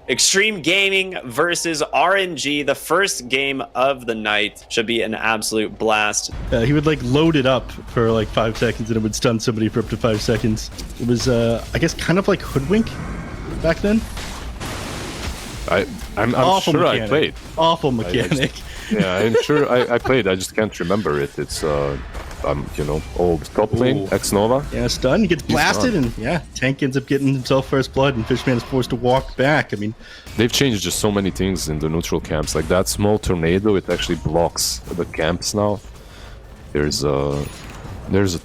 Extreme Gaming versus RNG, the first game of the night. Should be an absolute blast. He would like load it up for like 5 seconds and it would stun somebody for up to 5 seconds. It was, I guess, kind of like Hoodwink back then. I'm sure mechanic. I played. Awful mechanic. Yeah, I'm sure I played. I just can't remember it. It's you know, old top lane, X-Nova. Yeah, stun. He gets blasted, and yeah, Tank ends up getting himself first blood, and Fishman is forced to walk back. I mean, they've changed just so many things in the neutral camps. Like that small tornado, it actually blocks the camps now. There's a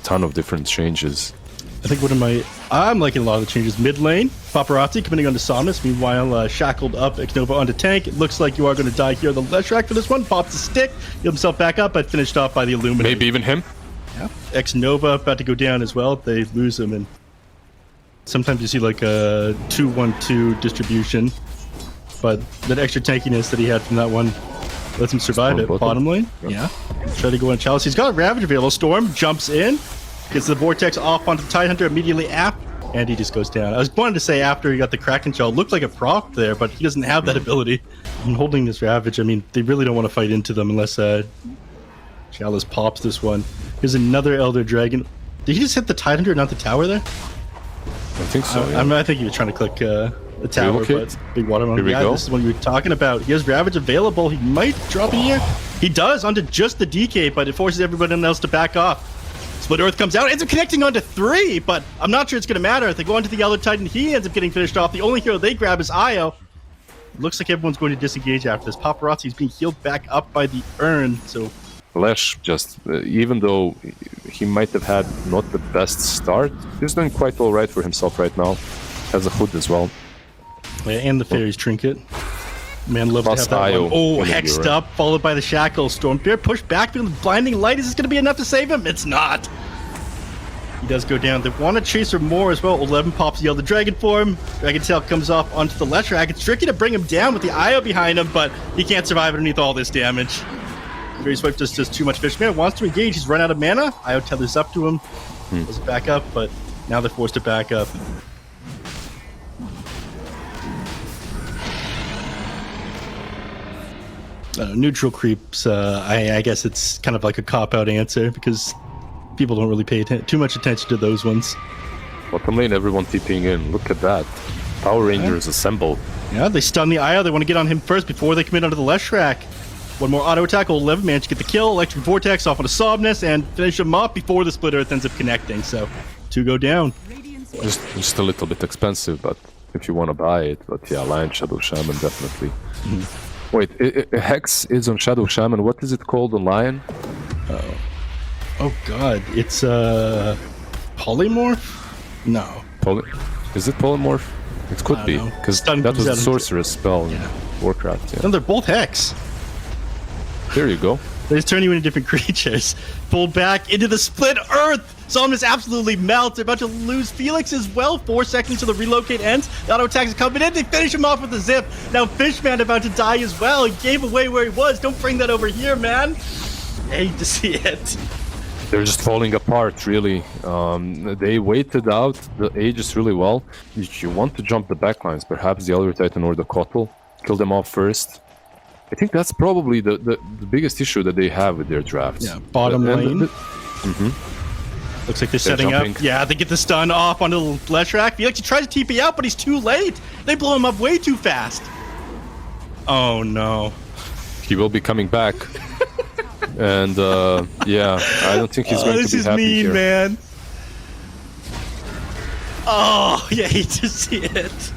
ton of different changes. I think I'm liking a lot of the changes. Mid lane, Paparazzi coming onto SOMNUS. Meanwhile, shackled up X-Nova onto Tank. It looks like you are going to die here on the lizZard for this one. Pops the stick, healed himself back up, but finished off by the Illuminator. Maybe even him? Yeah. X-Nova about to go down as well. They lose him, and sometimes you see like a 2-1-2 distribution, but that extra tankiness that he had from that one lets him survive it. Bottom lane, yeah. Try to go on Chalice. He's got a Ravage available. Storm jumps in, gets the Vortex off onto the Tidehunter immediately after, and he just goes down. I was wanting to say after he got the Kraken Shell, looked like a prop there, but he doesn't have that ability. And holding this Ravage, I mean, they really don't want to fight into them unless Chalice pops this one. Here's another Elder Dragon. Did he just hit the Tidehunter, not the tower there? I think so. Yeah. I think he was trying to click the tower, but big watermelon. Here we go. This is what we were talking about. He has Ravage available. He might drop in here. He does onto just the DK, but it forces everybody else to back off. Split Earth comes out, ends up connecting onto 3, but I'm not sure it's going to matter. If they go onto the Yellow Titan, he ends up getting finished off. The only hero they grab is Io. Looks like everyone's going to disengage after this. Paparazzi is being healed back up by the urn, so... Flash just, even though he might have had not the best start, he's doing quite alright for himself right now. Has a hood as well. Yeah, and the Fairy's Trinket. Man, love to have that one. Oh, hexed up, followed by the Shackle. Stormbear pushed back with blinding light. Is this going to be enough to save him? It's not. He does go down. They want to chase her more as well. 11 pops Yell the Dragon form. Dragon Tail comes off onto the lizZard. It's tricky to bring him down with the Io behind him, but he can't survive underneath all this damage. Fairy Swipe just does too much. Fishman wants to engage. He's run out of mana. Io tethers up to him. Does it back up, but now they're forced to back up. Neutral creeps, I guess it's kind of like a cop-out answer because people don't really pay too much attention to those ones. Bottom lane, everyone TPing in. Look at that. Power Rangers assemble. Yeah, they stun the Io. They want to get on him first before they commit onto the lizZard. One more auto attack. Old 11 managed to get the kill. Electric Vortex off onto SOMNUS and finish him off before the Split Earth ends up connecting. So, 2 go down. Just a little bit expensive, but if you want to buy it. But yeah, Lion Shadow Shaman, definitely. Wait, Hex is on Shadow Shaman. What is it called on Lion? Oh god, it's Polymorph? No. Is it Polymorph? It could be, because that was a sorceress spell in Warcraft. Yeah. And they're both Hex. There you go. They just turn you into different creatures. Pulled back into the Split Earth! SOMNUS absolutely melts. They're about to lose Felix as well. 4 seconds till the relocate ends. The auto attacks are coming in. They finish him off with a zip. Now Fishman about to die as well. He gave away where he was. Don't bring that over here, man. I hate to see it. They're just falling apart, really. They waited out the Aegis really well. If you want to jump the backlines, perhaps the Elder Titan or the Kotl, kill them off first. I think that's probably the biggest issue that they have with their drafts. Yeah, bottom lane. Looks like they're setting jumping up. Yeah, they get the stun off onto the lizZard. Felix, he tries to TP out, but he's too late. They blow him up way too fast. Oh, no. He will be coming back. And, yeah, I don't think he's going to be happy here. This is mean, man. Oh, yeah, I hate to see it.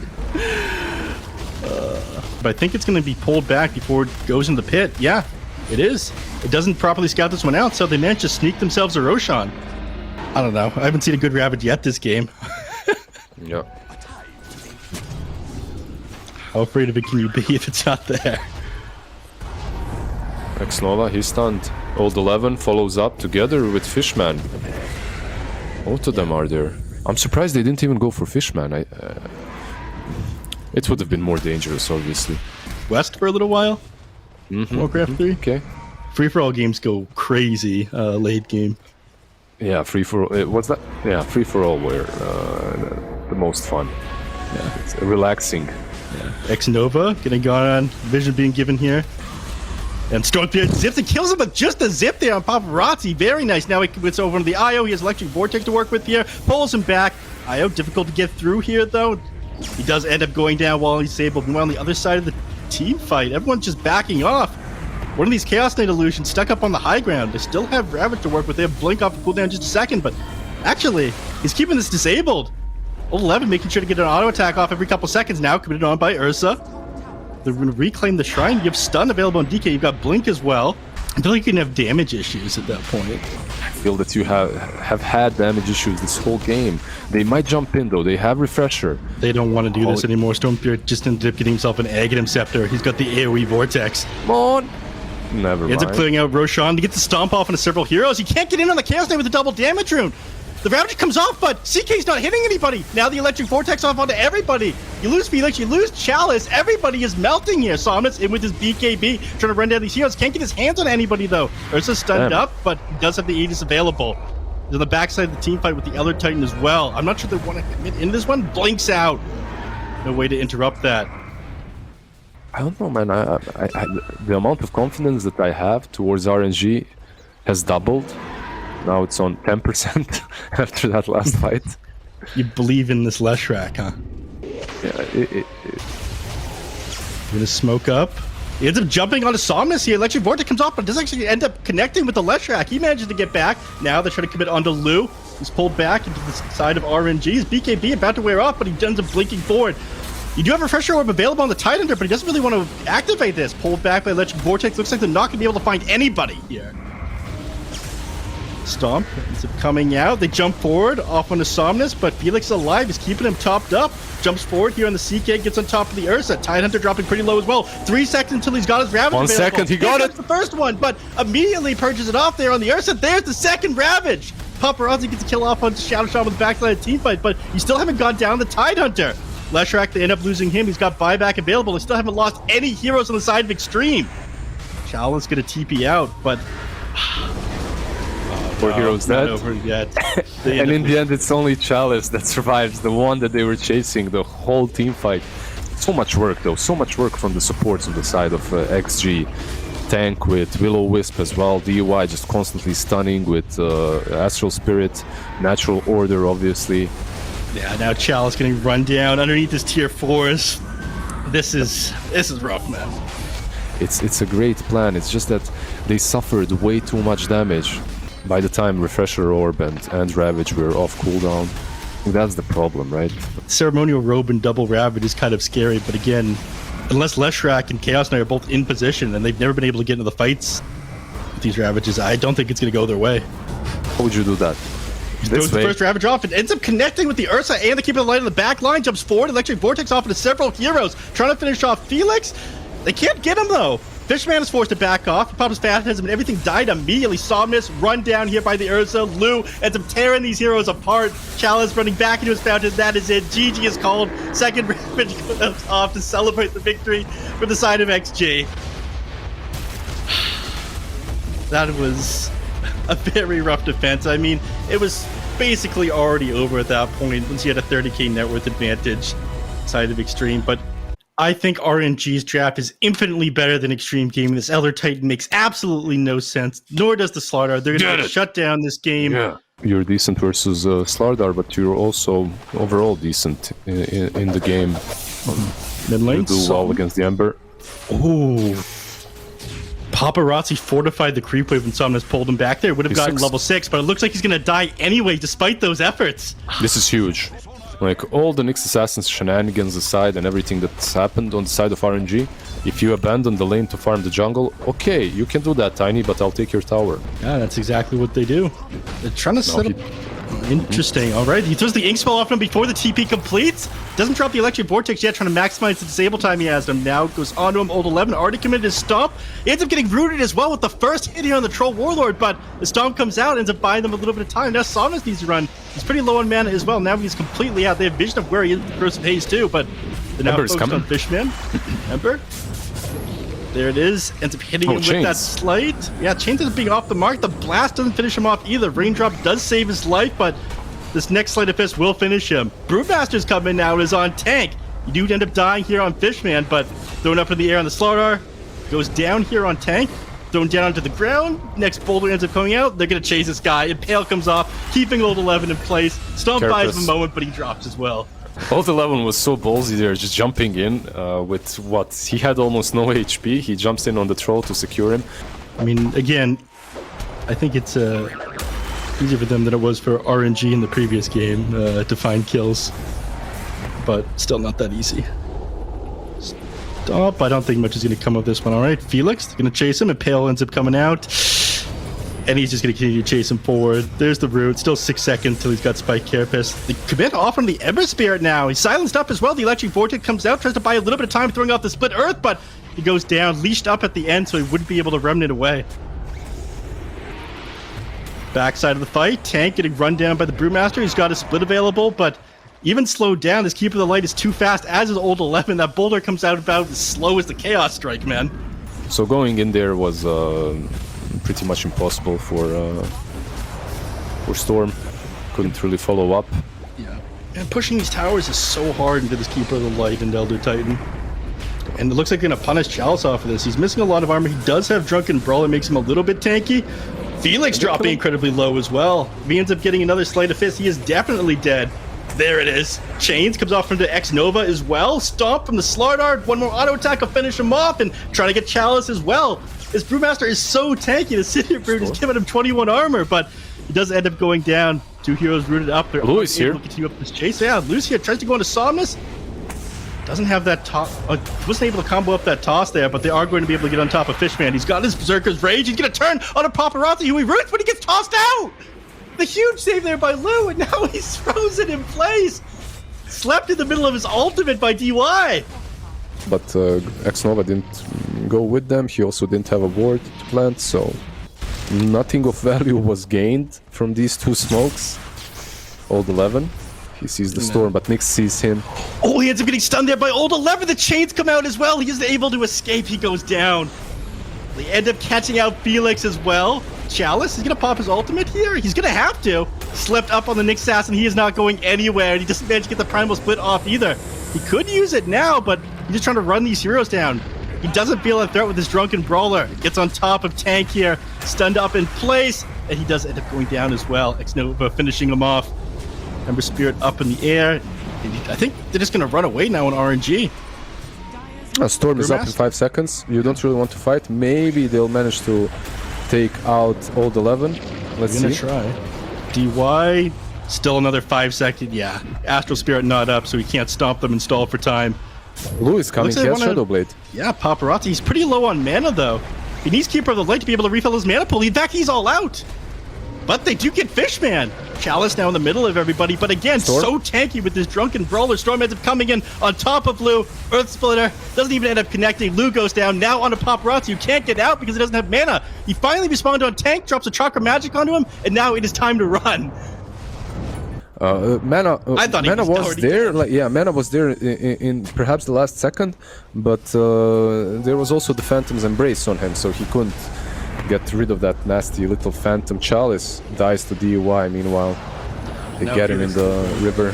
But I think it's going to be pulled back before it goes in the pit. Yeah, it is. It doesn't properly scout this one out, so they managed to sneak themselves a Roshan. I don't know. I haven't seen a good Ravage yet this game. Yeah. How afraid of it can you be if it's not there? X-Nova, he's stunned. Old 11 follows up together with Fishman. Both of them are there. I'm surprised they didn't even go for Fishman. It would have been more dangerous, obviously. West for a little while? Warcraft 3? Okay. Free-for-all games go crazy late game. Yeah, free-for-all. What's that? Yeah, free-for-all were the most fun. Yeah. It's relaxing. Yeah. X-Nova getting gone on. Vision being given here. And Stormbeard zips and kills him with just a zip there on Paparazzi. Very nice. Now he gets over to the IO. He has Electric Vortex to work with here. Pulls him back. IO difficult to get through here, though. He does end up going down while he's disabled. Meanwhile, on the other side of the team fight, everyone's just backing off. One of these Chaos Knight illusions stuck up on the high ground. They still have Ravage to work with. They have Blink off the cooldown in just a second, but actually, he's keeping this disabled. Old 11 making sure to get an auto attack off every couple seconds now, committed on by Ursa. They're going to reclaim the shrine. You have stun available on DK. You've got Blink as well. I feel like you can have damage issues at that point. I feel that you have had damage issues this whole game. They might jump in though. They have Refresher. They don't want to do this anymore. Stormbeard just ended up getting himself an Aghanim Scepter. He's got the AoE Vortex. Come on. Never mind. Ends up clearing out Roshan to get the stomp off on several heroes. He can't get in on the Chaos Knight with the double damage rune. The Ravager comes off, but CK's not hitting anybody. Now the Electric Vortex off onto everybody. You lose Felix, you lose Chalice. Everybody is melting here. Somnus in with his BKB, trying to run down these heroes. Can't get his hands on anybody, though. Ursa's stunned up, but he does have the Aegis available. He's on the backside of the team fight with the Elder Titan as well. I'm not sure they want to commit in this one. Blinks out. No way to interrupt that. I don't know, man. I the amount of confidence that I have towards RNG has doubled. Now it's on 10% after that last fight. You believe in this Leshrac, huh? Yeah, Gonna smoke up. He ends up jumping onto Somnus here. Electric Vortex comes off, but does actually end up connecting with the Leshrac. He manages to get back. Now they're trying to commit onto Lu. He's pulled back into the side of RNG. His BKB about to wear off, but he ends up blinking forward. You do have a Refresher Orb available on the Tidehunter, but he doesn't really want to activate this. Pulled back by Electric Vortex. Looks like they're not going to be able to find anybody here. Stomp ends up coming out. They jump forward off on the Somnus, but Felix alive. He's keeping him topped up. Jumps forward here on the CK, gets on top of the Ursa. Tidehunter dropping pretty low as well. 3 seconds until he's got his Ravage. 1 available. second, he got it. The first one, but immediately purges it off there on the Ursa. There's the second Ravage. Paparazzi gets a kill off on Shadow Shot with the backside of the team fight, but you still haven't gone down the Tidehunter. Leshrac, they end up losing him. He's got buyback available. They still haven't lost any heroes on the side of Extreme. Shaolin's gonna TP out, but 4 heroes dead. Not over yet. And in the end, it's only Chalice that survives, the one that they were chasing the whole team fight. So much work, though. So much work from the supports on the side of XG. Tank with Will-O-Wisp as well. DUI just constantly stunning with Astral Spirit. Natural Order, obviously. Yeah, now Chalice getting run down underneath his tier 4s. This is rough, man. It's a great plan. It's just that they suffered way too much damage by the time Refresher Orb and Ravage were off cooldown. That's the problem, right? Ceremonial Robe and double Ravage is kind of scary, but again, unless Leshrac and Chaos Knight are both in position and they've never been able to get into the fights with these Ravages, I don't think it's going to go their way. How would you do that? Throws the first Ravage off and ends up connecting with the Ursa and the Keeper of the Light on the back line, jumps forward, Electric Vortex off into several heroes, trying to finish off Felix. They can't get him though. Fishman is forced to back off. He pops his Phantasm and everything died immediately. Somnus run down here by the Ursa. Lu ends up tearing these heroes apart. Chalice running back into his fountain. That is it. GG is called. Second Ravage goes off to celebrate the victory for the side of XG. That was a very rough defense. I mean, it was basically already over at that point once you had a 30k net worth advantage side of Extreme, but I think RNG's draft is infinitely better than Extreme Gaming. This Elder Titan makes absolutely no sense, nor does the Slardar. They're going to shut down this game. Yeah. You're decent versus Slardar, but you're also overall decent in the game. Mid lane, you do well against the Ember. Ooh. Paparazzi fortified the creep wave when Somnus pulled him back there. Would have gotten level 6, but it looks like he's going to die anyway despite those efforts. This is huge. Like, all the Nyx Assassin's shenanigans aside and everything that's happened on the side of RNG, if you abandon the lane to farm the jungle, okay, you can do that, Tiny, but I'll take your tower. Yeah, that's exactly what they do. They're trying to set up... Interesting. All right, he throws the ink spell off him before the TP completes. Doesn't drop the Electric Vortex yet, trying to maximize the disable time he has him. Now goes onto him. Old 11 already committed his stomp. He ends up getting rooted as well with the first hit here on the Troll Warlord, but the stomp comes out, ends up buying them a little bit of time. Now Somnus needs to run. He's pretty low on mana as well. Now he's completely out. They have vision of where he is with the Corrosive Haze too, but they're now focused on Fishman. Ember. There it is. Ends up hitting him with that slight. Yeah, Chains ends up being off the mark. The blast doesn't finish him off either. Raindrop does save his life, but this next Sleight of Fist will finish him. Brewmaster's coming now, is on tank. You do end up dying here on Fishman, but thrown up in the air on the Slardar. Goes down here on Tank. Thrown down to the ground. Next boulder ends up coming out. They're going to chase this guy. Impale comes off, keeping Old 11 in place. Stomp buys him a moment, but he drops as well. Old 11 was so ballsy there, just jumping in with what? He had almost no HP. He jumps in on the troll to secure him. I mean, again, I think it's easier for them than it was for RNG in the previous game to find kills. But still not that easy. Stop. I don't think much is going to come of this one. All right, Felix going to chase him. Impale ends up coming out. And he's just going to continue to chase him forward. There's the root. Still 6 seconds till he's got Spike Carapace. The commit off from the Ember Spirit now. He's silenced up as well. The Electric Vortex comes out. Tries to buy a little bit of time throwing off the Split Earth. But he goes down. Leashed up at the end so he wouldn't be able to remnant away. Backside of the fight. Tank getting run down by the Brewmaster. He's got a Split available. But even slowed down, this Keeper of the Light is too fast, as is Old 11. That boulder comes out about as slow as the Chaos Strike, man. So going in there was pretty much impossible for Storm. Couldn't really follow up. Yeah. And pushing these towers is so hard into this Keeper of the Light and Elder Titan. And it looks like they're going to punish Chalice off of this. He's missing a lot of armor. He does have Drunken Brawl. It makes him a little bit tanky. Felix dropping incredibly low as well. If he ends up getting another Sleight of Fist, he is definitely dead. There it is. Chains comes off from the X-Nova as well. Stomp from the Slardar. One more auto attack will finish him off and try to get Chalice as well. This Brewmaster is so tanky. The City Brewed is giving him 21 armor, but he does end up going down. Two heroes rooted up. They're Lou is here. Continue up this chase. Yeah, Lou's here. Tries to go into Somnus. Doesn't have that toss. Wasn't able to combo up that toss there, but they are going to be able to get on top of Fishman. He's got his Berserker's Rage. He's going to turn on a Paparazzi who he roots, but he gets tossed out. The huge save there by Lou, and now he's frozen in place. Slept in the middle of his ultimate by DY. But X-Nova didn't go with them. He also didn't have a ward to plant, so nothing of value was gained from these two smokes. Old 11. He sees the storm, but Nyx sees him. Oh, he ends up getting stunned there by Old 11. The chains come out as well. He is able to escape. He goes down. They end up catching out Felix as well. Chalice is going to pop his ultimate here. He's going to have to. Slept up on the Nyx Assassin. He is not going anywhere, and he doesn't manage to get the Primal Split off either. He could use it now, but he's just trying to run these heroes down. He doesn't feel a threat with his Drunken Brawler. Gets on top of Tank here, stunned up in place, and he does end up going down as well. X-Nova finishing him off. Ember Spirit up in the air. I think they're just going to run away now on RNG. Storm is up in 5 seconds. You don't really want to fight. Maybe they'll manage to take out Old 11. Let's see. Try. DY, still another 5 seconds. Yeah. Astral Spirit not up, so he can't stop them and stall for time. Lou is coming. He has Shadow Blade. Yeah, Paparazzi. He's pretty low on mana, though. He needs Keeper of the Light to be able to refill his mana pool. In fact, he's all out. But they do get Fishman. Chalice now in the middle of everybody, but again, Storm? so tanky with this Drunken Brawler. Storm ends up coming in on top of Lou. Earth Splitter doesn't even end up connecting. Lou goes down, now onto Paparazzi, who can't get out because he doesn't have mana. He finally respawned on Tank, drops a Chakra Magic onto him, and now it is time to run. Mana I thought mana was there. dead. Like, yeah, mana was there in perhaps the last second, but there was also the Phantom's Embrace on him, so he couldn't get rid of that nasty little Phantom. Chalice dies to DUI. Meanwhile, they get him in the river.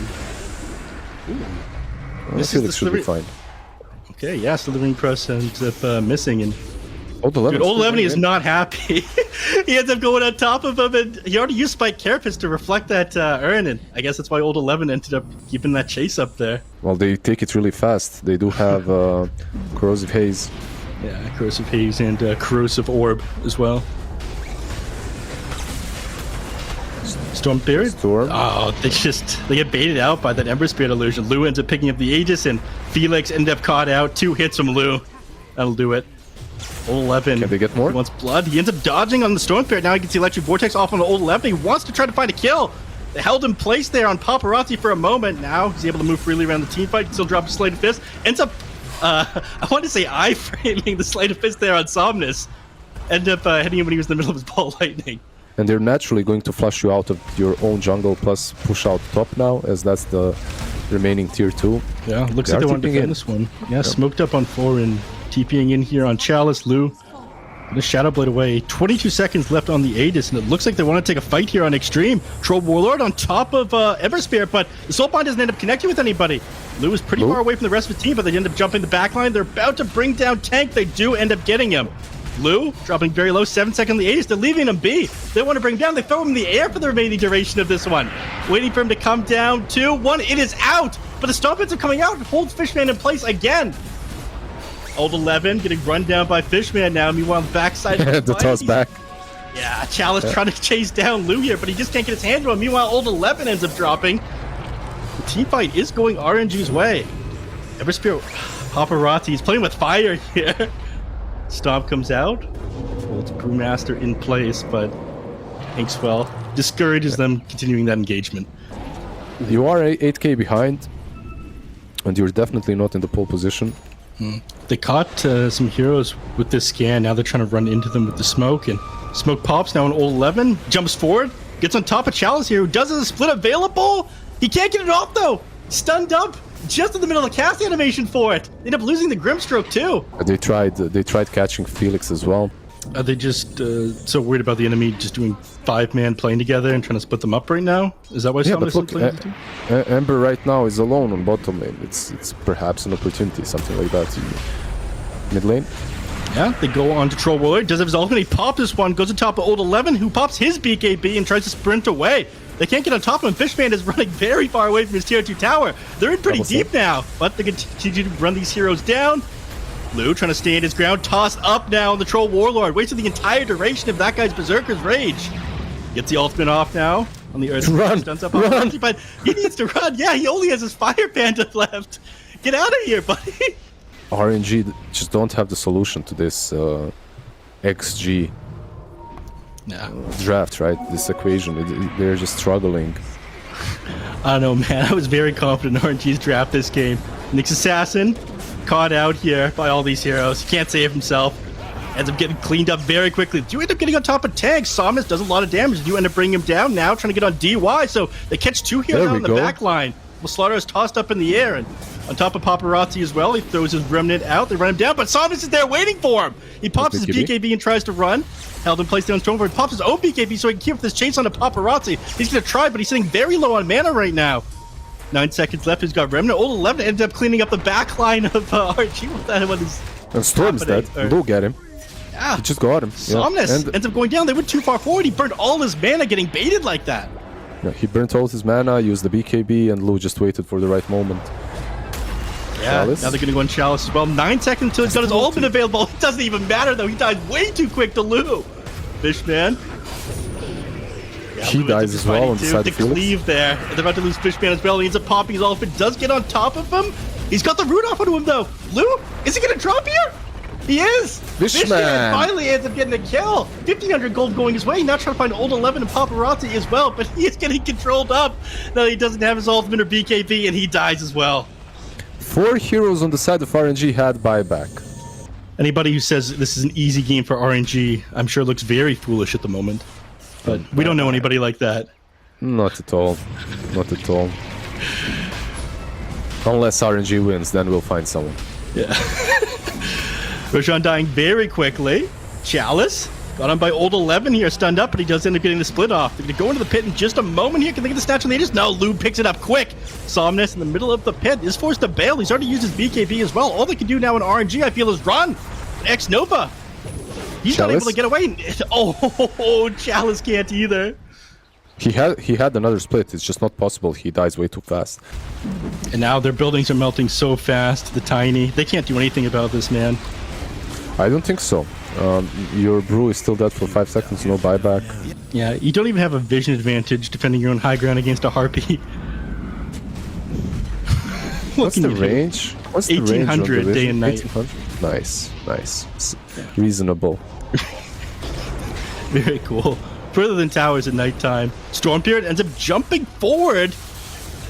Felix should be fine. Okay, yeah, so the Ring Press ends up missing, and Old 11, dude, Old 11 is not happy. He ends up going on top of him, and he already used Spike Carapace to reflect that urn, and I guess that's why Old 11 ended up keeping that chase up there. Well, they take it really fast. They do have Corrosive Haze. Yeah, Corrosive Haze and Corrosive Orb as well. Storm Spirit? Storm. Oh, they get baited out by that Ember Spirit illusion. Lou ends up picking up the Aegis, and Felix ends up caught out. 2 hits from Lou. That'll do it. 11. Can they get more? He wants blood. He ends up dodging on the Storm Spirit. Now he gets the Electric Vortex off on the Old 11. He wants to try to find a kill. They held him placed there on Paparazzi for a moment. Now he's able to move freely around the team fight. Still drops a Sleight of Fist. Ends up, I want to say I-framing the Sleight of Fist there on Somnus. Ended up hitting him when he was in the middle of his Ball Lightning. And they're naturally going to flush you out of your own jungle plus push out top now, as that's the remaining tier 2. Yeah, looks like they want to defend this one. Yeah, smoked up on 4 and TPing in here on Chalice. Lou, the Shadow Blade away. 22 seconds left on the Aegis, and it looks like they want to take a fight here on Extreme. Troll Warlord on top of Ember Spirit, but the Soul Bind doesn't end up connecting with anybody. Lou is pretty Lou? far away from the rest of the team, but they end up jumping the back line. They're about to bring down Tank. They do end up getting him. Lou dropping very low, 7 seconds on the Aegis. They're leaving him be. They want to bring him down. They throw him in the air for the remaining duration of this one. Waiting for him to come down. 2, 1. It is out. But the stomp hits are coming out. It holds Fishman in place again. Old 11 getting run down by Fishman now. Meanwhile, the backside. The toss back. Yeah, Chalice trying to chase down Lou here, but he just can't get his hand to him. Meanwhile, Old 11 ends up dropping. The team fight is going RNG's way. Everspear, Paparazzi is playing with fire here. Stomp comes out. Old Brewmaster in place, but Inkswell discourages them continuing that engagement. You are 8k behind, and you're definitely not in the pole position. They caught some heroes with this scan. Now they're trying to run into them with the smoke, and smoke pops now. An Old 11 jumps forward, gets on top of Chalice here, who does have a split available. He can't get it off though. Stunned up just in the middle of the cast animation for it. They end up losing the Grimstroke too. They tried catching Felix as well. Are they just so worried about the enemy just doing 5-man playing together and trying to split them up right now? Is that why Yeah, but Somnus is look, playing? Ember right now is alone on bottom lane. It's perhaps an opportunity, something like that. Mid lane. Yeah, they go on to Troll Warlord. Does have his ultimate. He pops this one, goes on top of Old 11, who pops his BKB and tries to sprint away. They can't get on top of him. Fishman is running very far away from his tier 2 tower. They're in pretty deep now, but they continue to run these heroes down. Lou trying to stand his ground, tossed up now on the Troll Warlord. Wasted the entire duration of that guy's Berserker's Rage. Gets the ultimate off now on the Earth. Run, Stunts up run. on but he needs to run. Yeah, he only has his Fire Panda left. Get out of here, buddy. RNG just don't have the solution to this XG draft, right? This equation. They're just struggling. I don't know, man. I was very confident in RNG's draft this game. Nyx Assassin caught out here by all these heroes. He can't save himself. Ends up getting cleaned up very quickly. Do end up getting on top of Tank. Somnus does a lot of damage. Do end up bringing him down now, trying to get on DY. So they catch 2 heroes out in the back line. Well, Slaughter is tossed up in the air, and on top of Paparazzi as well. He throws his remnant out. They run him down, but Somnus is there waiting for him. He pops his BKB and tries to run. Held in place down Stormford. Pops his own BKB so he can keep this chase on to Paparazzi. He's going to try, but he's sitting very low on mana right now. 9 seconds left. He's got remnant. Old 11 ends up cleaning up the back line of RG. What that one is. And Storm's dead. Look at him. Yeah. He just got him. Somnus ends up going down. They went too far forward. He burned all his mana getting baited like that. Yeah, he burnt all his mana, used the BKB, and Lou just waited for the right moment. Yeah, Chalice. now they're going to go on Chalice as well. 9 seconds until he's got his ultimate available. It doesn't even matter, though. He died way too quick to Lou. Fishman. Yeah, He Lou dies as well on the side to of Felix. cleave there. And they're about to lose Fishman as well. He ends up popping his ultimate. Does get on top of him. He's got the root off onto him, though. Lou, is he going to drop here? He is! Fishman finally ends up getting a kill! 1,500 gold going his way. Now trying to find Old 11 and Paparazzi as well, but he is getting controlled up. Now he doesn't have his ultimate or BKB, and he dies as well. 4 heroes on the side of RNG had buyback. Anybody who says this is an easy game for RNG, I'm sure looks very foolish at the moment. But we don't know anybody like that. Not at all. Not at all. Unless RNG wins, then we'll find someone. Yeah. Roshan dying very quickly. Chalice got on by Old 11 here, stunned up, but he does end up getting the split off. They're going to go into the pit in just a moment here. Can they get the snatch on the Aegis? No, Lou picks it up quick. Somnus in the middle of the pit is forced to bail. He's already used his BKB as well. All they can do now in RNG, I feel, is run. X-Nova. He's not able to get away. Oh, Chalice can't either. He had another split. It's just not possible. He dies way too fast. And now their buildings are melting so fast. The Tiny. They can't do anything about this, man. I don't think so. Your brew is still dead for 5 seconds, no buyback. Yeah, you don't even have a vision advantage defending your own high ground against a Harpy. What's the range? What's the range? 1800 day and night. 1800? Nice, nice. Reasonable. Very cool. Further than towers at nighttime. Storm Spirit ends up jumping forward.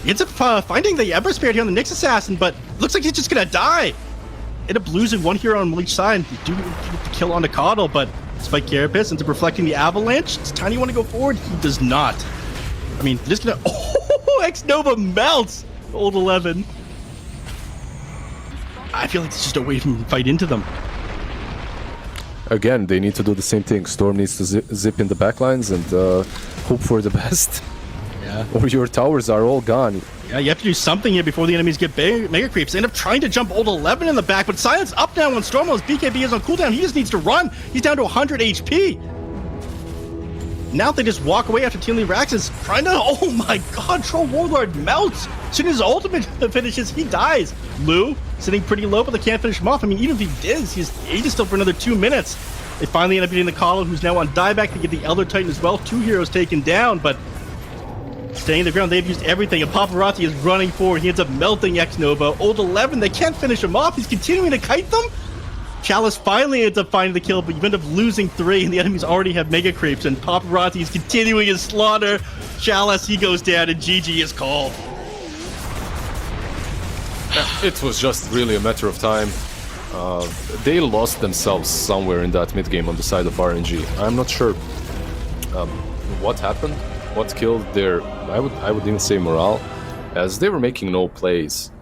He ends up finding the Ember Spirit here on the Nyx Assassin, but looks like he's just gonna die. End up losing one hero on each side. They do get the kill on the Coddle, but Spike Carapace ends up reflecting the Avalanche. Does Tiny want to go forward? He does not. I mean, they're just gonna. Oh, X-Nova melts! Old 11. I feel like it's just a way from fight into them. Again, they need to do the same thing. Storm needs to zip in the backlines and hope for the best. Yeah. or your towers are all gone. Yeah, you have to do something here before the enemies get mega creeps. They end up trying to jump old 11 in the back, but Silence up now on Stormwell's BKB is on cooldown. He just needs to run. He's down to 100 HP. Now they just walk away after Team Lee Rax is trying to. Oh my god, Troll Warlord melts. As soon as his ultimate finishes, he dies. Lou sitting pretty low, but they can't finish him off. I mean, even if he did, he's ages still for another 2 minutes. They finally end up getting the Colin, who's now on dieback to get the Elder Titan as well. 2 heroes taken down, but staying the ground, they've used everything, and Paparazzi is running forward. He ends up melting X-Nova. Old 11, they can't finish him off. He's continuing to kite them. Chalice finally ends up finding the kill, but you end up losing 3, and the enemies already have mega creeps, and Paparazzi is continuing his slaughter. Chalice, he goes down, and GG is called. It was just really a matter of time. They lost themselves somewhere in that mid game on the side of RNG. I'm not sure what happened, what killed their, I would even say morale, as they were making no plays.